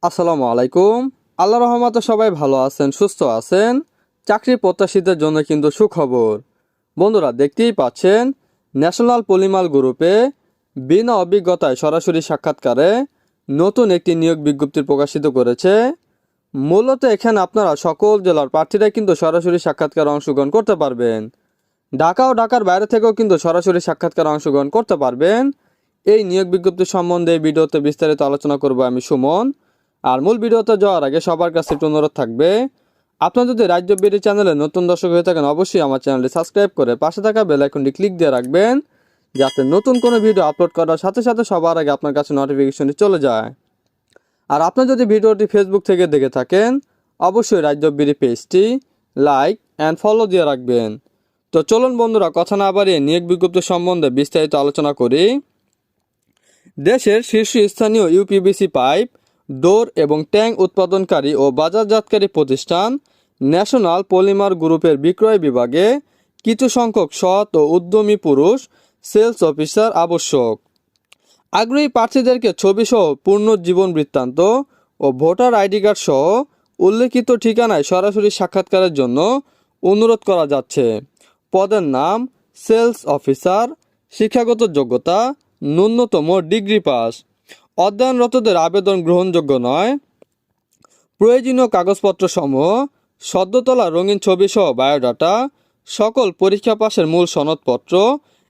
আসসালামু আলাইকুম। আল্লাহ রহমতে সবাই ভালো আছেন, সুস্থ আছেন। চাকরি প্রত্যাশীদের জন্য কিন্তু সুখবর। বন্ধুরা, দেখতেই পাচ্ছেন ন্যাশনাল পলিমার গ্রুপে বিনা অভিজ্ঞতায় সরাসরি সাক্ষাৎকারে নতুন একটি নিয়োগ বিজ্ঞপ্তি প্রকাশিত করেছে। মূলত এখানে আপনারা সকল জেলার প্রার্থীরা কিন্তু সরাসরি সাক্ষাৎকারে অংশগ্রহণ করতে পারবেন। ঢাকা ও ঢাকার বাইরে থেকেও কিন্তু সরাসরি সাক্ষাৎকারে অংশগ্রহণ করতে পারবেন। এই নিয়োগ বিজ্ঞপ্তি সম্বন্ধে এই ভিডিওতে বিস্তারিত আলোচনা করব আমি সুমন। আর মূল ভিডিওতে যাওয়ার আগে সবার কাছে একটু অনুরোধ থাকবে, আপনারা যদি রাজ্য বিডি চ্যানেলে নতুন দর্শক হয়ে থাকেন অবশ্যই আমার চ্যানেলটি সাবস্ক্রাইব করে পাশে থাকা বেল আইকনটি ক্লিক দিয়ে রাখবেন, যাতে নতুন কোনো ভিডিও আপলোড করার সাথে সাথে সবার আগে আপনার কাছে নোটিফিকেশনটি চলে যায়। আর আপনি যদি ভিডিওটি ফেসবুক থেকে দেখে থাকেন অবশ্যই রাজ্য বিডি পেজটি লাইক অ্যান্ড ফলো দিয়ে রাখবেন। তো চলুন বন্ধুরা, কথা না বাড়িয়ে নিয়োগ বিজ্ঞপ্তি সম্বন্ধে বিস্তারিত আলোচনা করি। দেশের শীর্ষস্থানীয় ইউপিভিসি পাইপ, ডোর এবং ট্যাঙ্ক উৎপাদনকারী ও বাজারজাতকারী প্রতিষ্ঠান ন্যাশনাল পলিমার গ্রুপের বিক্রয় বিভাগে কিছু সংখ্যক সৎ ও উদ্যমী পুরুষ সেলস অফিসার আবশ্যক। আগ্রহী প্রার্থীদেরকে ছবিসহ পূর্ণ জীবন বৃত্তান্ত ও ভোটার আইডি কার্ড সহ উল্লেখিত ঠিকানায় সরাসরি সাক্ষাৎকারের জন্য অনুরোধ করা যাচ্ছে। পদের নাম সেলস অফিসার। শিক্ষাগত যোগ্যতা ন্যূনতম ডিগ্রি পাস। অধ্যয়নরতদের আবেদন গ্রহণযোগ্য নয়। প্রয়োজনীয় কাগজপত্র সমূহ সদ্য তোলা রঙিন ছবিসহ বায়োডাটা, সকল পরীক্ষা পাশের মূল সনদপত্র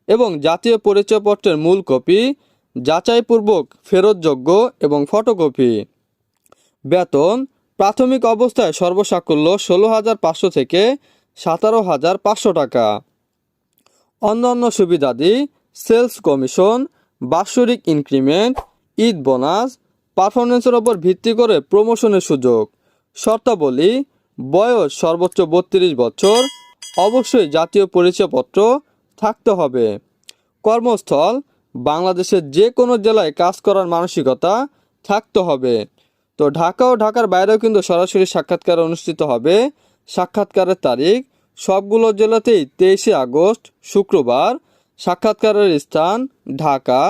এবং জাতীয় পরিচয়পত্রের মূল কপি যাচাইপূর্বক ফেরতযোগ্য এবং ফটোকপি। বেতন প্রাথমিক অবস্থায় সর্বসাকুল্য 16,500 থেকে 17,500 টাকা। অন্যান্য সুবিধাদি সেলস কমিশন, বাৎসরিক ইনক্রিমেন্ট, ঈদ বোনাস, পারফরমেন্সের ওপর ভিত্তি করে প্রমোশনের সুযোগ। শর্তাবলী বয়স সর্বোচ্চ 32 বছর। অবশ্যই জাতীয় পরিচয়পত্র থাকতে হবে। কর্মস্থল বাংলাদেশের যে কোনো জেলায় কাজ করার মানসিকতা থাকতে হবে। তো ঢাকা ও ঢাকার বাইরেও কিন্তু সরাসরি সাক্ষাৎকার অনুষ্ঠিত হবে। সাক্ষাৎকারের তারিখ সবগুলো জেলাতেই 23 আগস্ট শুক্রবার। সাক্ষাৎকারের স্থান ঢাকা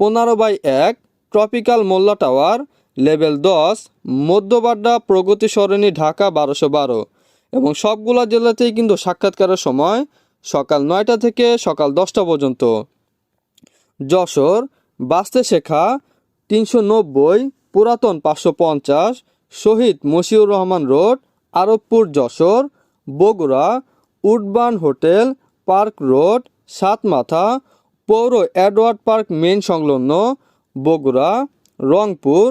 15/1 ট্রপিক্যাল মোল্লা টাওয়ার, লেভেল 10, মধ্যবাড্ডা প্রগতি সরণি, ঢাকা 1212। এবং সবগুলো জেলাতেই কিন্তু সাক্ষাৎকারের সময় সকাল 9টা থেকে সকাল 10টা পর্যন্ত। যশোর বাস্তে শেখা 390, পুরাতন 550, শহীদ Mashiur Rahman road, Arabpur Jessore. Bogura Woodburn hotel park road, Satmatha, পৌর এডওয়ার্ড পার্ক মেইন সংলগ্ন Bogura. Rangpur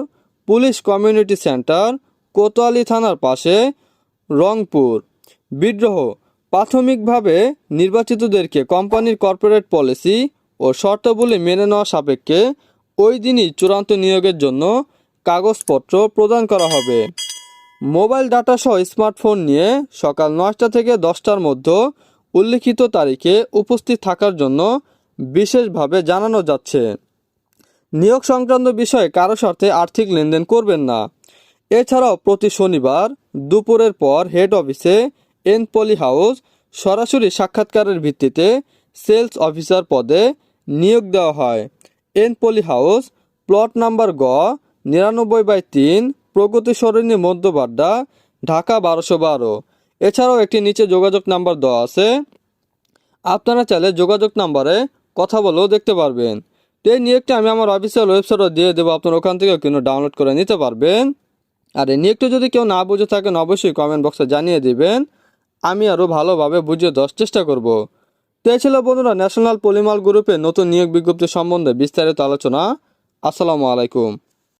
police community centre, Kotwali থানার পাশে রংপুর। বিদ্রোহ প্রাথমিকভাবে নির্বাচিতদেরকে কোম্পানির কর্পোরেট পলিসি ও শর্তাবলী মেনে নেওয়া সাপেক্ষে ওই দিনই চূড়ান্ত নিয়োগের জন্য কাগজপত্র প্রদান করা হবে। মোবাইল ডাটা সহ স্মার্টফোন নিয়ে সকাল 9টা থেকে 10টার মধ্যে উল্লিখিত তারিখে উপস্থিত থাকার জন্য বিশেষভাবে জানানো যাচ্ছে। নিয়োগ সংক্রান্ত বিষয়ে কারো সাথে আর্থিক লেনদেন করবেন না। এছাড়াও প্রতি শনিবার দুপুরের পর হেড অফিসে এনপলি হাউস সরাসরি সাক্ষাৎকারের ভিত্তিতে সেলস অফিসার পদে নিয়োগ দেওয়া হয়। এনপলি হাউস প্লট নাম্বার গ 99/3 প্রগতি সরণি, মধ্যবাড্ডা, ঢাকা 1212। এছাড়াও একটি নিচে যোগাযোগ নাম্বার দেওয়া আছে, আপনারা চাইলে যোগাযোগ নাম্বারে কথা বলেও দেখতে পারবেন। তো এই নিয়োগটা আমি আমার অফিসিয়াল ওয়েবসাইটও দিয়ে দেবো, আপনারা ওখান থেকেও কিন্তু ডাউনলোড করে নিতে পারবেন। আর এই নিয়োগটা যদি কেউ না বুঝে থাকেন অবশ্যই কমেন্ট বক্সে জানিয়ে দিবেন, আমি আরও ভালোভাবে বুঝিয়ে দেওয়ার চেষ্টা করব। তো এই ছিল বন্ধুরা ন্যাশনাল পলিমার গ্রুপে নতুন নিয়োগ বিজ্ঞপ্তি সম্বন্ধে বিস্তারিত আলোচনা। আসসালামু আলাইকুম।